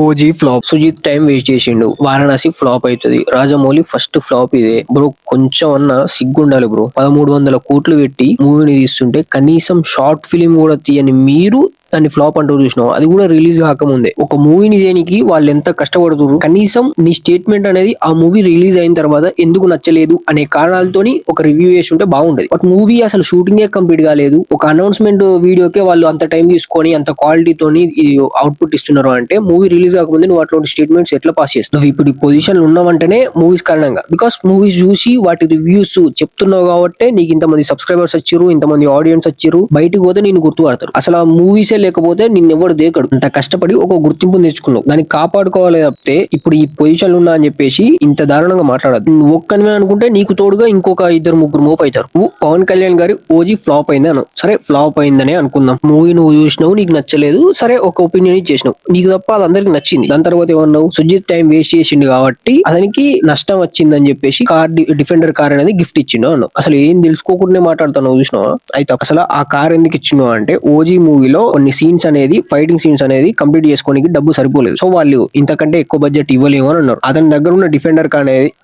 OG flop. Sujeeth time waste చేసిండు. Varanasi flop అవుతుంది. Rajamouli first flop ఇదే బ్రో. కొంచెం అన్న సిగ్గుండాలి బ్రో. 1300 కోట్లు పెట్టి మూవీని తీస్తుంటే కనీసం షార్ట్ ఫిలిం కూడా తీయని మీరు దాన్ని ఫ్లాప్ అంటూ చూసినావు. అది కూడా రిలీజ్ కాకముందే. ఒక మూవీని దేనికి వాళ్ళు ఎంత కష్టపడుతున్నారు. కనీసం నీ స్టేట్మెంట్ అనేది ఆ మూవీ రిలీజ్ అయిన తర్వాత ఎందుకు నచ్చలేదు అనే కారణాలతోని ఒక రివ్యూ చేసి ఉంటే బాగుండేది. బట్ మూవీ అసలు షూటింగ్ కంప్లీట్ కాలేదు. ఒక అనౌన్స్మెంట్ వీడియోకే వాళ్ళు అంత టైం తీసుకొని అంత క్వాలిటీతోని అవుట్పుట్ ఇస్తున్నారు అంటే మూవీ రిలీజ్ కాకముందే నువ్వు అట్లాంటి స్టేట్మెంట్స్ ఎట్లా పాస్ చేస్తావు? నువ్వు ఇప్పుడు ఈ పొజిషన్ ఉన్నావంటేనే మూవీస్ కారణంగా. బికాస్ మూవీస్ చూసి వాటి రివ్యూస్ చెప్తున్నావు కాబట్టి నీకు ఇంతమంది సబ్స్క్రైబర్స్ వచ్చారు, ఇంతమంది ఆడియన్స్ వచ్చారు. బయటకు పోతే నేను గుర్తుపడతారు. అసలు ఆ మూవీసే లేకపోతే నిన్నెవడు దేకడు. అంత కష్టపడి ఒక గుర్తింపు తెచ్చుకున్నావు. దాన్ని కాపాడుకోవాలి తప్పితే ఇప్పుడు ఈ పొజిషన్ ఉన్నా అని చెప్పేసి ఇంత దారుణంగా మాట్లాడదు. నువ్వు ఒక్కనివే అనుకుంటే నీకు తోడుగా ఇంకొక 2-3 మోపు అవుతారు. నువ్వు పవన్ కళ్యాణ్ గారి ఓజీ ఫ్లాప్ అయింది అను. సరే ఫ్లాప్ అయిందనే అనుకుందాం. మూవీ నువ్వు చూసినావు, నీకు నచ్చలేదు, సరే ఒక ఒపీనియన్ ఇచ్చేసినావు. నీకు తప్ప అది అందరికి నచ్చింది. దాని తర్వాత ఏమన్నావు? సుజిత్ టైం వేస్ట్ చేసిండు కాబట్టి అతనికి నష్టం వచ్చిందని చెప్పేసి డిఫెండర్ కార్ అనేది గిఫ్ట్ ఇచ్చిండు అన్నావు. అసలు ఏం తెలుసుకోకుండా మాట్లాడుతున్నావు చూసినావా? అయితే అసలు ఆ కార్ ఎందుకు ఇచ్చినావు అంటే ఓజీ మూవీలో కొన్ని సీన్స్ అనేది ఫైటింగ్ సీన్స్ అనేది కంప్లీట్ చేసుకోనికి డబ్బు సరిపోలేదు. సో వాళ్ళు ఇంతకంటే ఎక్కువ బడ్జెట్ ఇవ్వలేము అని అన్నారు. అతని దగ్గర ఉన్న డిఫెండర్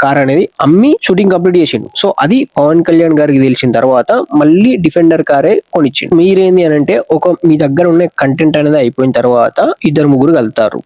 కార్ అనేది అమ్మి షూటింగ్ కంప్లీట్ చేసిండు. సో అది పవన్ కళ్యాణ్ గారికి తెలిసిన తర్వాత మళ్ళీ డిఫెండర్ కారే కొనిచ్చిండు. మీరేంది అని అంటే మీ దగ్గర ఉన్న కంటెంట్ అనేది అయిపోయిన తర్వాత 2-3 కలుతారు,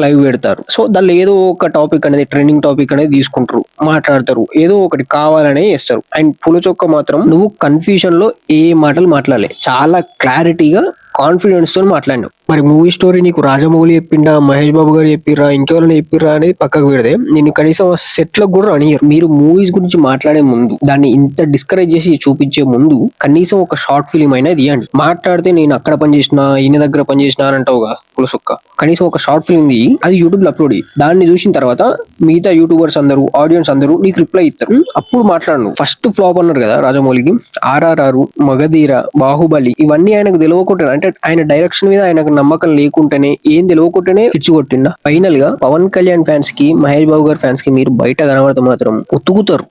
లైవ్ పెడతారు. సో దానిలో ఏదో ఒక టాపిక్ అనేది ట్రెండింగ్ టాపిక్ అనేది తీసుకుంటారు, మాట్లాడతారు, ఏదో ఒకటి కావాలనే చేస్తారు. అండ్ పులచొక్క మాత్రం నువ్వు కన్ఫ్యూజన్ లో ఏ మాటలు మాట్లాడలే, చాలా క్లారిటీగా కాన్ఫిడెన్స్ తో మాట్లాడినావు. మరి మూవీ స్టోరీ నీకు రాజమౌళి చెప్పిండా, మహేష్ బాబు గారు చెప్పిర్రా, ఇంకెవరైనా చెప్పిర్రా అనేది పక్కకు పెడితే నేను కనీసం సెట్లకు కూడా రానియరు. మీరు మూవీస్ గురించి మాట్లాడే ముందు, దాన్ని ఇంత డిస్కరేజ్ చేసి చూపించే ముందు కనీసం ఒక షార్ట్ ఫిలిం అయినా తీయండి. మాట్లాడితే నేను అక్కడ పనిచేసిన, ఈయన దగ్గర పనిచేసిన అని అంటావుగా పులసొక్క. కనీసం ఒక షార్ట్ ఫిల్మ్ ది అది యూట్యూబ్ లో అప్లోడ్. దాన్ని చూసిన తర్వాత మిగతా యూట్యూబర్స్ అందరూ, ఆడియన్స్ అందరూ నీకు రిప్లై ఇస్తారు. అప్పుడు మాట్లాడు. ఫస్ట్ ఫ్లాప్ అన్నారు కదా రాజమౌళికి. RRR, మగధీర, బాహుబలి ఇవన్నీ ఆయనకు తెలియకుండానే, అంటే ఆయన డైరెక్షన్ మీద ఆయనకు నమ్మకం లేకుంటేనే, ఏం తెలియకుండానే పిచ్చి కొట్టిందా. ఫైనల్ గా పవన్ కళ్యాణ్ ఫ్యాన్స్ కి, మహేష్ బాబు గారి ఫ్యాన్స్ కి మీరు బయట కనబడితే మాత్రం ఉతుకుతారు.